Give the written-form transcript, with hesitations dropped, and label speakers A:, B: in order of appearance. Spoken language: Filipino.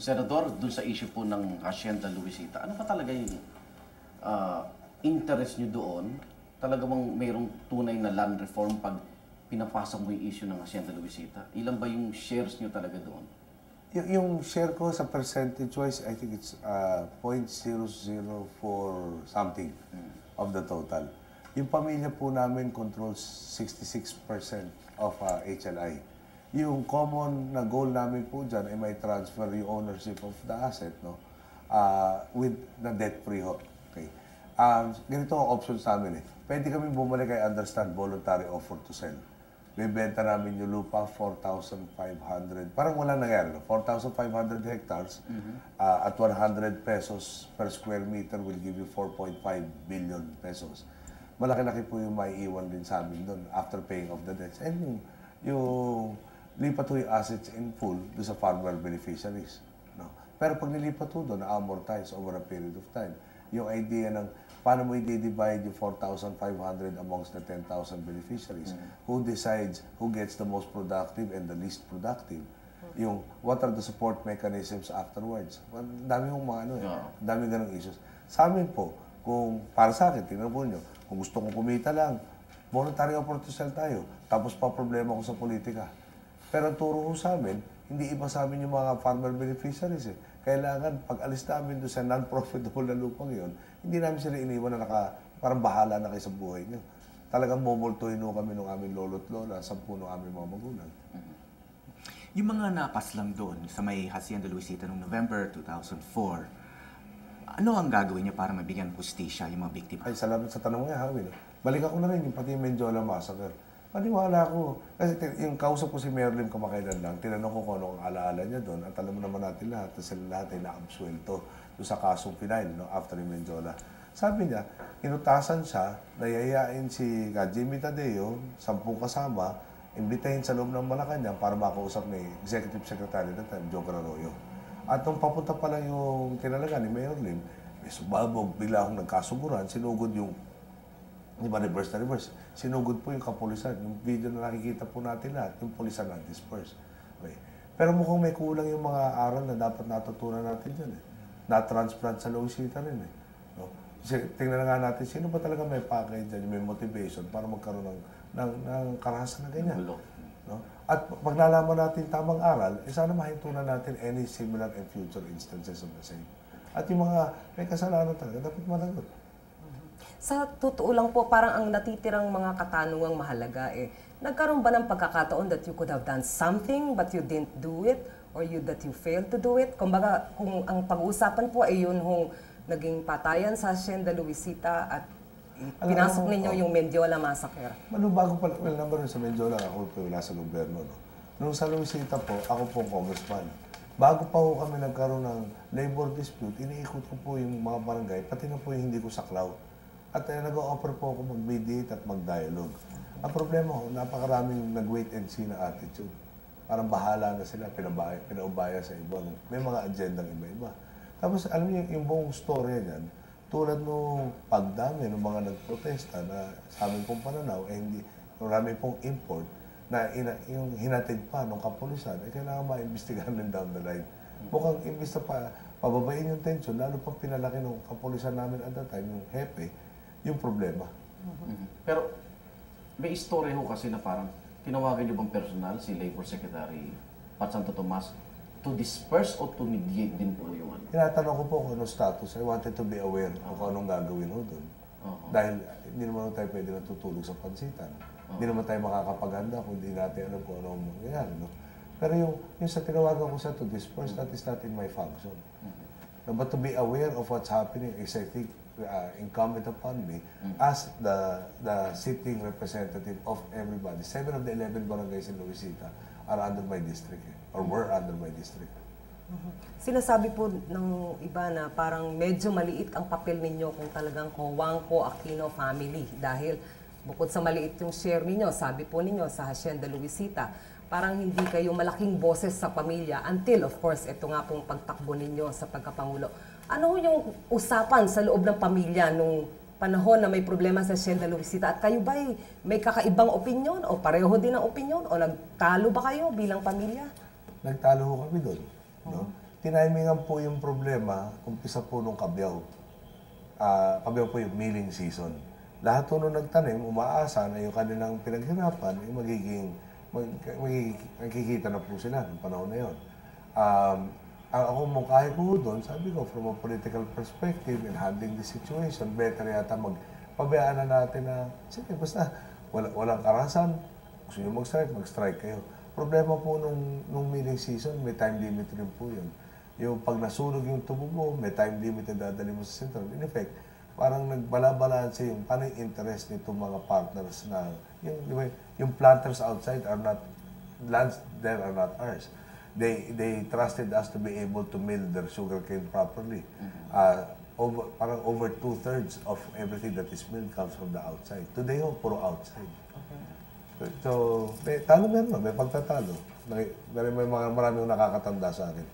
A: Senador, dun sa issue po ng Hacienda Luisita, ano pa talaga yung interest nyo doon? Talaga bang mayroong tunay na land reform pag pinapasok mo yung issue ng Hacienda Luisita? Ilan ba yung shares nyo talaga doon?
B: Yung share ko sa percentage-wise, I think it's 0.004 something of the total. Yung pamilya po namin controls 66% of HLI. Yung common na goal namin po dyan ay may transfer yung ownership of the asset, no? With the debt-free ho. Okay. Ganito ang options namin eh. Pwede kami bumalik kay understand voluntary offer to sell. Bibenta namin yung lupa, 4,500. Parang wala nangyari. 4,500 hectares at 100 pesos per square meter will give you 4.5 billion pesos. Malaki-laki po yung maiiwan din sa amin doon after paying off the debts. And yung lipat po yung assets in full doon sa farmer beneficiaries. No? Pero pag nilipat po doon, na-amortize over a period of time. Yung idea ng paano mo i-divide yung 4,500 amongst the 10,000 beneficiaries? Who decides who gets the most productive and the least productive? Yung what are the support mechanisms afterwards? Dami yung mga ano eh. Dami ganong issues. Sa amin po, kung para sa akin, tingnan po nyo, kung gusto kong kumita lang, voluntary offer to sell tayo. Tapos pa problema ko sa politika. Pero ang turo ko sa amin, hindi iba sa amin yung mga farmer beneficiaries eh. Kailangan, pag alis namin doon sa non-profitable na lupang yun, hindi namin sila iniwan na parang bahala na kayo sa buhay nyo. Talagang momoltuhin kami ng aming lolo't lola, 10 ng aming mga magulang.
C: Yung mga napas lang doon sa may Hacienda Luisita noong November 2004, ano ang gagawin niyo para mabigyan hustisya yung mga biktima?
B: Ay, salamat sa tanong niya, Hawin. Balik ako na rin, yung pati yung Menjola Massacre. Paniwala ko. Kasi yung kausap ko si Mayor Lim kamakailan lang, tinanong ko kung ano ang alaala niya doon. At alam mo naman natin lahat, na sila lahat ay na-absuelto doon sa kasong final, no, after yung Menjola. Sabi niya, inutasan siya, nayayain si Jimmy Tadeo, 10 kasama, imbitahin sa loob ng Malacanang para makausap ni Executive Secretary at time, Joker Arroyo. At nung papunta pa lang yung tinalaga ni Mayor Lim, may subabog, bigla akong nagkasuburan, sinugod yung di ba, reverse na reverse. Sinugod po yung kapulisan. Yung video na nakikita po natin lahat, yung pulisan na disperse. Okay. Pero mukhang may kulang yung mga aral na dapat natutunan natin dyan eh. Na-transplant sa Luisita rin eh. No? Kasi tingnan na nga natin, sino ba talaga may package dyan, may motivation para magkaroon ng karahasan na ganyan. No? At pag nalaman natin tamang aral, sana mahintunan natin any similar and future instances of the same. At yung mga may kasalanan talaga, dapat managot.
D: Sa totoo lang po, parang ang natitirang mga katanungang mahalaga eh, nagkaroon ba ng pagkakataon that you could have done something but you didn't do it or that you failed to do it? Kumbaga, kung ang pag-uusapan po ay yun kung naging patayan sa Hacienda Luisita at pinasok ninyo yung Mendiola Massacre.
B: Bago pa, well, number sa Mendiola, ako po wala sa gobyerno. No? Nung sa Luisita po, ako po congressman. Bago pa po kami nagkaroon ng labor dispute, iniikot ko po yung mga barangay, pati na po yung hindi ko saklaw. At nag-o-offer po ako mag-mediate at mag-dialogue. Ang problema ko, napakaraming nag-wait and see na attitude. Parang bahala na sila, pinaubaya sa iba. May mga agendang iba-iba. Tapos, alam niyo, yung buong story niyan, tulad nung pagdami ng mga nagprotesta na sa amin pong pananaw, hindi, marami pong import, na yung hinatid pa ng kapulisan, kailangan ma-imbestigahan din down the line. Mukhang imbis na pababain yung tension, lalo pang pinalaki ng kapulisan namin at that time, yung hepe, yung problema.
A: Pero may istorya ho kasi na parang tinawagan niyo bang personal si Labor Secretary Pat Santo Tomas to disperse o to mediate din po yung ano?
B: Tinatanong ko po kung anong status. I wanted to be aware kung anong gagawin ho doon. Dahil hindi naman tayo pwede natutulog sa pansitan. Hindi naman tayo makakapaghanda kung hindi natin alam kung anong mangyayari. No? Pero yung sa tinawagan ko sa to disperse, that is not in my function. No, but to be aware of what's happening is, I think, incumbent upon me as the sitting representative of everybody. 7 of the 11 barangays in Luisita are under my district or were under my district.
D: Sinasabi po ng iba na parang medyo maliit ang papel ninyo kung talagang Cojuangco Aquino family dahil bukod sa maliit yung share ninyo, sabi po ninyo sa Hacienda Luisita, parang hindi kayo malaking boses sa pamilya until of course ito nga pong pagtakbo ninyo sa pagkapangulo. Ano yung usapan sa loob ng pamilya nung panahon na may problema sa Hacienda Luisita at kayo ba may kakaibang opinyon o pareho din ang opinyon o nagtalo ba kayo bilang pamilya?
B: Nagtalo ho kami doon. No? tinimingan po yung problema, umpisa po nung kabyaw. Kabyaw po yung milling season. Lahat po nung nagtanim, umaasa na yung kanilang pinaghirapan, magkikita na po sila ng panahon na yun. Ako mungkahi ko doon, sabi ko, from a political perspective in handling the situation, better yata magpabayaan na natin na, sige, basta walang karasan, gusto nyo mag-strike kayo. Problema po nung milling season, may time limit rin po yun. Yung pag nasunog yung tubo mo, may time limit na dadali mo sa central. In effect, parang nagbalabalanse yung paano yung interest nitong mga partners na yung planters outside are not, lands there are not ours. They trusted us to be able to mill their sugarcane properly. Parang over 2/3 of everything that is milled comes from the outside. Today, puro outside. So, talo meron, may pagtatalo. Maraming nakakatanda sa akin.